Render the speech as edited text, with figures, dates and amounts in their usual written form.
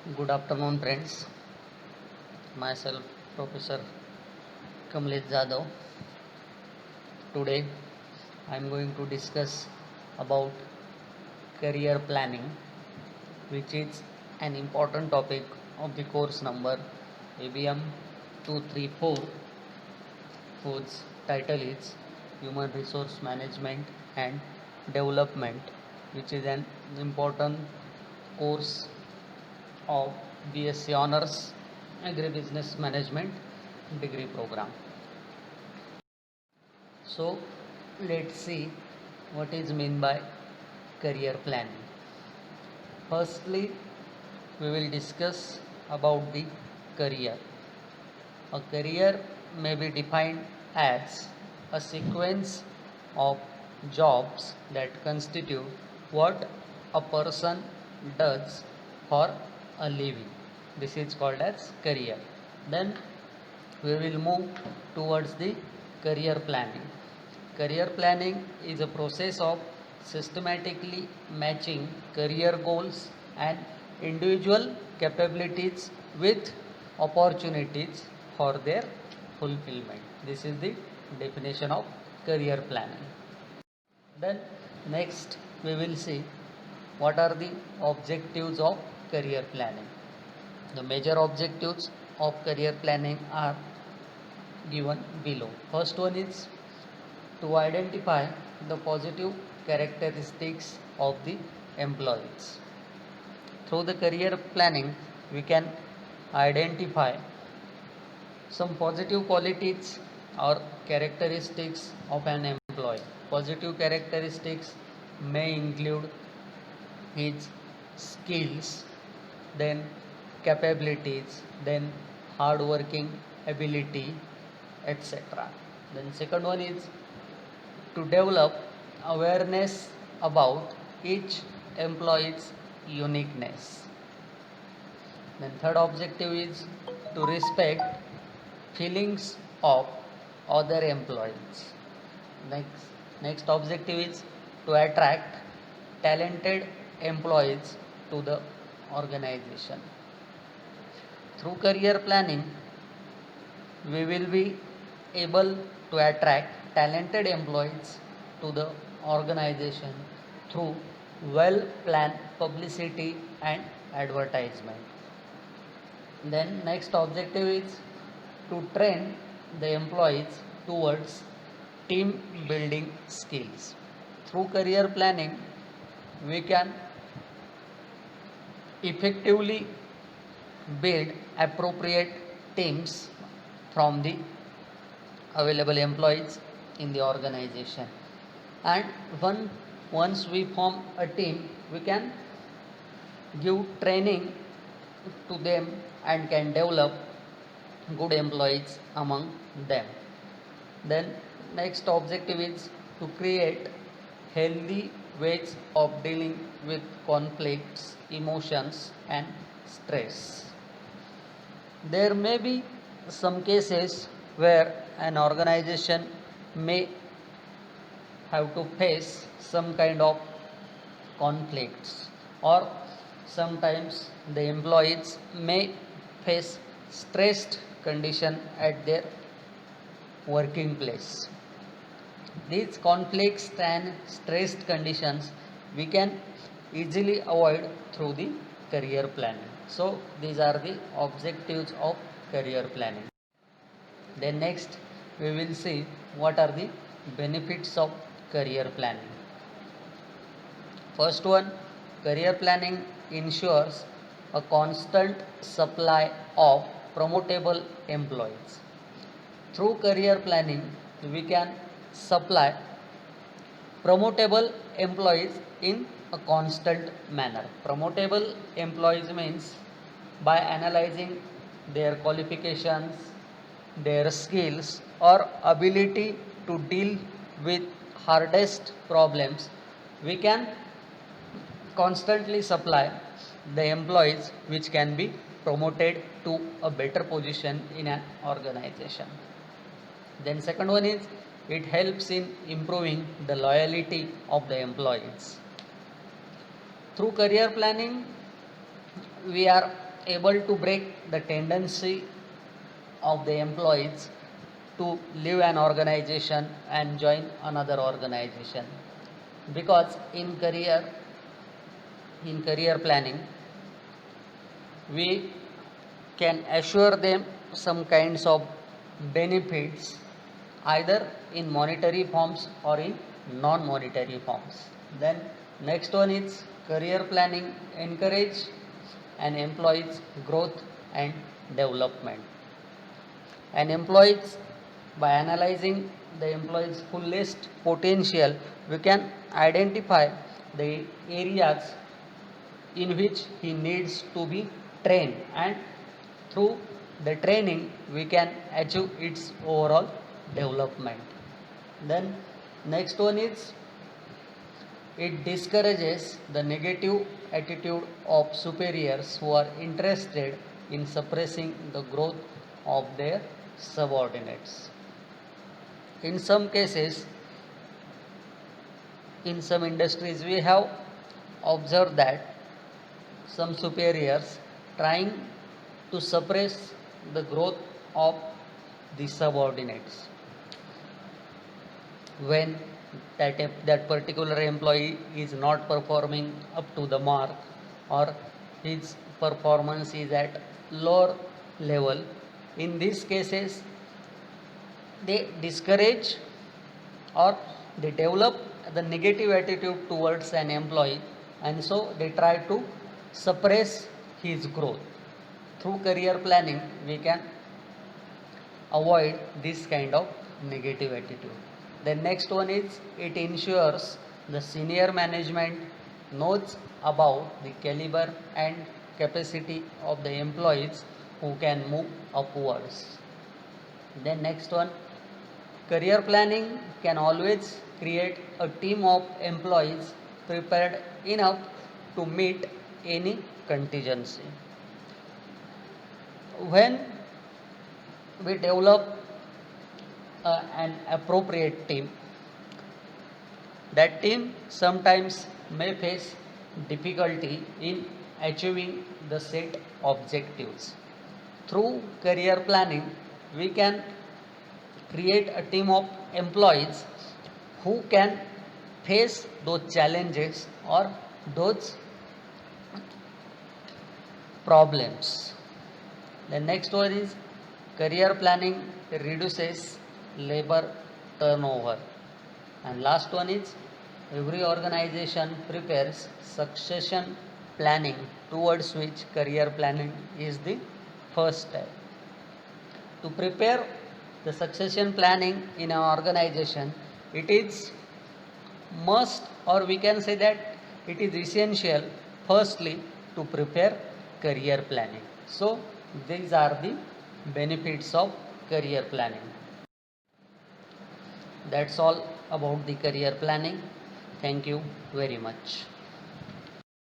Good afternoon, friends. Myself, Professor Kamlesh Jadhav. Today, I am going to discuss about career planning, which is an important topic of the course number ABM 234, whose title is Human Resource Management and Development, which is an important course of BSc Honors Agribusiness Management degree program. So let's see what is meant by career planning. Firstly, we will discuss about the career. A career may be defined as a sequence of jobs that constitute what a person does for a living. This is called as career. Then we will move towards the career planning. Career planning is a process of systematically matching career goals and individual capabilities with opportunities for their fulfillment. This is the definition of career planning. Then next we will see what are the objectives of career planning. The major objectives of career planning are given below. First one is to identify the positive characteristics of the employees. Through the career planning, we can identify some positive qualities or characteristics of an employee. Positive characteristics may include his skills, then capabilities, then hard working ability, etc. Then second one is to develop awareness about each employee's uniqueness. Then third objective is to respect feelings of other employees. Next objective is to attract talented employees to the organization. Through career planning, we will be able to attract talented employees to the organization through well planned publicity and advertisement. Then next objective is to train the employees towards team building skills. Through career planning, we can effectively build appropriate teams from the available employees in the organization. And once we form a team, we can give training to them and can develop good employees among them. Then next objective is to create healthy ways of dealing with conflicts, emotions and stress. There may be some cases where an organization may have to face some kind of conflicts, or sometimes the employees may face stressed condition at their working place. These conflicts and stressed conditions we can easily avoid through the career planning. So these are the objectives of career planning. Then next we will see what are the benefits of career planning. First one, career planning ensures a constant supply of promotable employees. Through career planning, we can supply promotable employees in a constant manner. Promotable employees means by analyzing their qualifications, their skills or ability to deal with hardest problems, we can constantly supply the employees which can be promoted to a better position in an organization. Then second one is it helps in improving the loyalty of the employees. Through career planning, we are able to break the tendency of the employees to leave an organization and join another organization, because in career planning we can assure them some kinds of benefits, either in monetary forms or in non monetary forms. Then next one is career planning encourage an employee's growth and development. An employees, by analyzing the employee's fullest potential, we can identify the areas in which he needs to be trained, and through the training we can achieve its overall development. Then next one is it discourages the negative attitude of superiors who are interested in suppressing the growth of their subordinates. In some cases, in some industries, we have observed that some superiors trying to suppress the growth of the subordinates. When that particular employee is not performing up to the mark, or his performance is at lower level, in these cases they discourage or they develop the negative attitude towards an employee, and so they try to suppress his growth. Through career planning we can avoid this kind of negative attitude. The next one is it ensures the senior management knows about the caliber and capacity of the employees who can move upwards. Then next one, career planning can always create a team of employees prepared enough to meet any contingency. When we develop an appropriate team, that team sometimes may face difficulty in achieving the set objectives. Through career planning, we can create a team of employees who can face those challenges or those problems. The next one is career planning reduces labor turnover. And last one is every organization prepares succession planning, towards which career planning is the first step. To prepare the succession planning in an organization, it is must, or we can say that it is essential, firstly to prepare career planning. So these are the benefits of career planning. That's all about the career planning. Thank you very much.